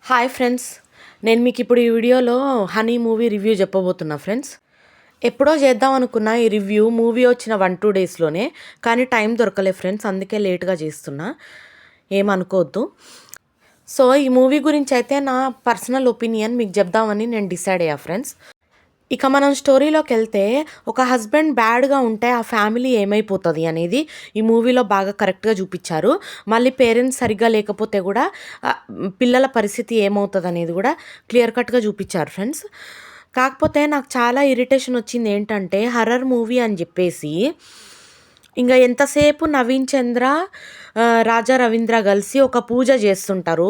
Hi friends, నేను మీకు ఇప్పుడు ఈ వీడియోలో హనీ మూవీ రివ్యూ చెప్పబోతున్నా ఫ్రెండ్స్. ఎప్పుడో చేద్దాం అనుకున్నా ఈ రివ్యూ, మూవీ వచ్చిన 1-2 డేస్లోనే. కానీ టైం దొరకలే ఫ్రెండ్స్, అందుకే లేట్గా చేస్తున్నా, ఏమనుకోవద్దు. సో ఈ మూవీ గురించి అయితే నా పర్సనల్ ఒపీనియన్ మీకు చెప్దామని నేను డిసైడ్ అయ్యా ఫ్రెండ్స్. ఇక మనం స్టోరీలోకి వెళ్తే, ఒక హస్బెండ్ బ్యాడ్గా ఉంటే ఆ ఫ్యామిలీ ఏమైపోతుంది అనేది ఈ మూవీలో బాగా కరెక్ట్గా చూపించారు. మళ్ళీ పేరెంట్స్ సరిగ్గా లేకపోతే కూడా పిల్లల పరిస్థితి ఏమవుతుంది అనేది కూడా క్లియర్ కట్గా చూపించారు ఫ్రెండ్స్. కాకపోతే నాకు చాలా ఇరిటేషన్ వచ్చింది ఏంటంటే, హర్రర్ మూవీ అని చెప్పేసి ఇంకా ఎంతసేపు నవీన్ చంద్ర, రాజా రవీంద్ర కలిసి ఒక పూజ చేస్తుంటారు.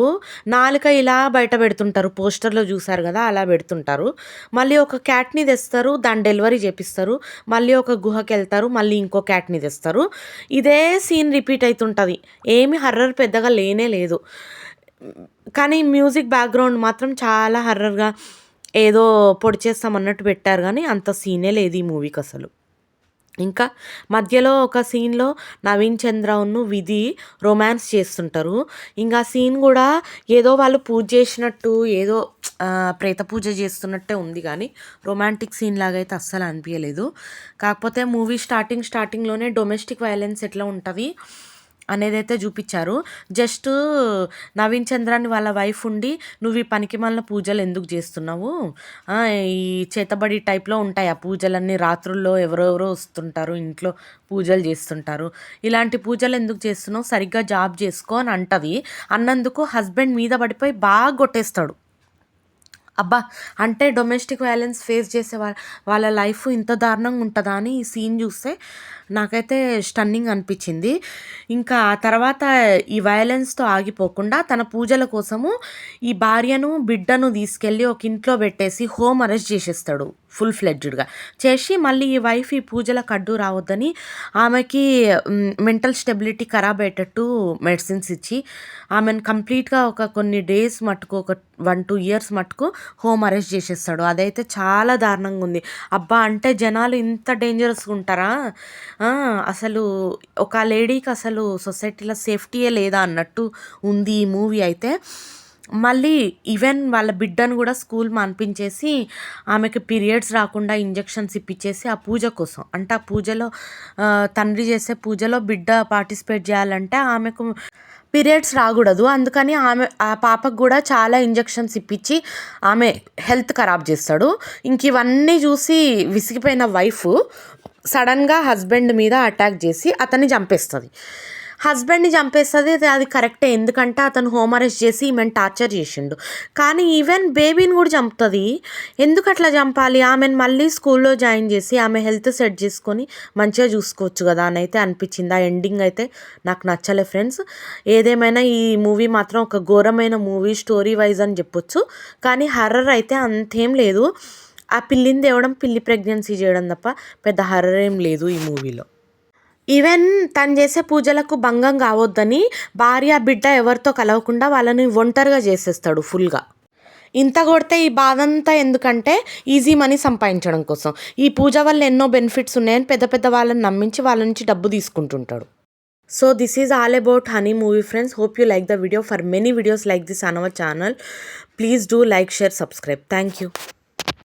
నాలుక ఇలా బయట పెడుతుంటారు, పోస్టర్లో చూసారు కదా, అలా పెడుతుంటారు. మళ్ళీ ఒక క్యాట్ని తెస్తారు, దాన్ని డెలివరీ చేపిస్తారు. మళ్ళీ ఒక గుహకి వెళ్తారు, మళ్ళీ ఇంకో క్యాట్ని తెస్తారు. ఇదే సీన్ రిపీట్ అవుతుంటుంది. ఏమి హర్రర్ పెద్దగా లేనే లేదు. కానీ మ్యూజిక్ బ్యాక్గ్రౌండ్ మాత్రం చాలా హర్రర్గా ఏదో పొడి చేస్తామన్నట్టు పెట్టారు, కానీ అంత సీనే లేదు ఈ మూవీకి అసలు. ఇంకా మధ్యలో ఒక సీన్లో నవీన్ చంద్రను విధి రొమాన్స్ చేస్తుంటారు. ఇంకా సీన్ కూడా ఏదో వాళ్ళు పూజ చేసినట్టు, ఏదో ప్రేత పూజ చేస్తున్నట్టే ఉంది, కానీ రొమాంటిక్ సీన్ లాగా అయితే అస్సలు అనిపించలేదు. కాకపోతే మూవీ స్టార్టింగ్లోనే డొమెస్టిక్ వైలెన్స్ ఎట్లా ఉంటుంది అనేది అయితే చూపించారు. జస్ట్ నవీన్ చంద్రాన్ని వాళ్ళ వైఫ్ ఉండి, నువ్వు ఈ పనికిమాలిన పూజలు ఎందుకు చేస్తున్నావు, ఈ చేతబడి టైప్లో ఉంటాయి ఆ పూజలన్నీ, రాత్రుల్లో ఎవరెవరో వస్తుంటారు, ఇంట్లో పూజలు చేస్తుంటారు, ఇలాంటి పూజలు ఎందుకు చేస్తున్నావు, సరిగ్గా జాబ్ చేసుకో అని అంటది. అన్నందుకు హస్బెండ్ మీద పడిపోయి బాగా కొట్టేస్తాడు. అబ్బా, అంటే డొమెస్టిక్ వైలెన్స్ ఫేస్ చేసే వాళ్ళ లైఫ్ ఇంత దారుణంగా ఉంటుందా అని ఈ సీన్ చూస్తే నాకైతే స్టన్నింగ్ అనిపించింది. ఇంకా తర్వాత ఈ వైలెన్స్తో ఆగిపోకుండా తన పూజల కోసము ఈ భార్యను బిడ్డను తీసుకెళ్ళి ఒక ఇంట్లో పెట్టేసి హోమ్ అరెస్ట్ చేసేస్తాడు ఫుల్ ఫ్లెడ్జ్డ్గా చేసి. మళ్ళీ ఈ వైఫ్ ఈ పూజలకు అడ్డు రావద్దని ఆమెకి మెంటల్ స్టెబిలిటీ ఖరాబ్ అయ్యేటట్టు మెడిసిన్స్ ఇచ్చి ఆమెను కంప్లీట్గా ఒక కొన్ని డేస్ మట్టుకు, ఒక 1-2 ఇయర్స్ మట్టుకు హోమ్ అరెస్ట్ చేసేస్తాడు. అదైతే చాలా దారుణంగా ఉంది. అబ్బా, అంటే జనాలు ఇంత డేంజరస్గా ఉంటారా అసలు, ఒక లేడీకి అసలు సొసైటీలో సేఫ్టీయే లేదా అన్నట్టు ఉంది ఈ మూవీ అయితే. మళ్ళీ ఈవెన్ వాళ్ళ బిడ్డను కూడా స్కూల్ మాన్పించేసి ఆమెకి పీరియడ్స్ రాకుండా ఇంజెక్షన్స్ ఇప్పించేసి ఆ పూజ కోసం, అంటే ఆ పూజలో తండ్రి చేసే పూజలో బిడ్డ పార్టిసిపేట్ చేయాలంటే ఆమెకు పీరియడ్స్ రాకూడదు, అందుకని ఆ పాపకు కూడా చాలా ఇంజెక్షన్స్ ఇప్పించి ఆమె హెల్త్ ఖరాబ్ చేస్తాడు. ఇంక ఇవన్నీ చూసి విసిగిపోయిన వైఫ్ సడన్గా హస్బెండ్ మీద అటాక్ చేసి అతన్ని చంపేస్తుంది. హస్బెండ్ని చంపేస్తుంది, అది కరెక్టే, ఎందుకంటే అతను హోమ్ అరెస్ట్ చేసి ఈమెను టార్చర్ చేసిండు. కానీ ఈవెన్ బేబీని కూడా చంపుతుంది. ఎందుకు అట్లా చంపాలి? ఆమెను మళ్ళీ స్కూల్లో జాయిన్ చేసి ఆమె హెల్త్ సెట్ చేసుకొని మంచిగా చూసుకోవచ్చు కదా అని అయితే అనిపించింది. ఆ ఎండింగ్ అయితే నాకు నచ్చలే ఫ్రెండ్స్. ఏదేమైనా ఈ మూవీ మాత్రం ఒక ఘోరమైన మూవీ స్టోరీ వైజ్ అని చెప్పొచ్చు, కానీ హర్రర్ అయితే అంతేం లేదు. ఆ పిల్లిని తేవడం, పిల్లి ప్రెగ్నెన్సీ చేయడం తప్ప పెద్ద హర్రర్ ఏం లేదు ఈ మూవీలో. ఈవెన్ తను చేసే పూజలకు భంగం కావద్దని భార్య బిడ్డ ఎవరితో కలవకుండా వాళ్ళని ఒంటరిగా చేసేస్తాడు ఫుల్గా. ఇంత కొడితే ఈ బాధ అంతా ఎందుకంటే ఈజీ మనీ సంపాదించడం కోసం. ఈ పూజ వల్ల ఎన్నో బెనిఫిట్స్ ఉన్నాయని పెద్ద పెద్ద వాళ్ళని నమ్మించి వాళ్ళ నుంచి డబ్బు తీసుకుంటుంటాడు. So this is all about Honey movie friends. Hope you like the video. For many videos like this on our channel, please do like, share, subscribe. Thank you.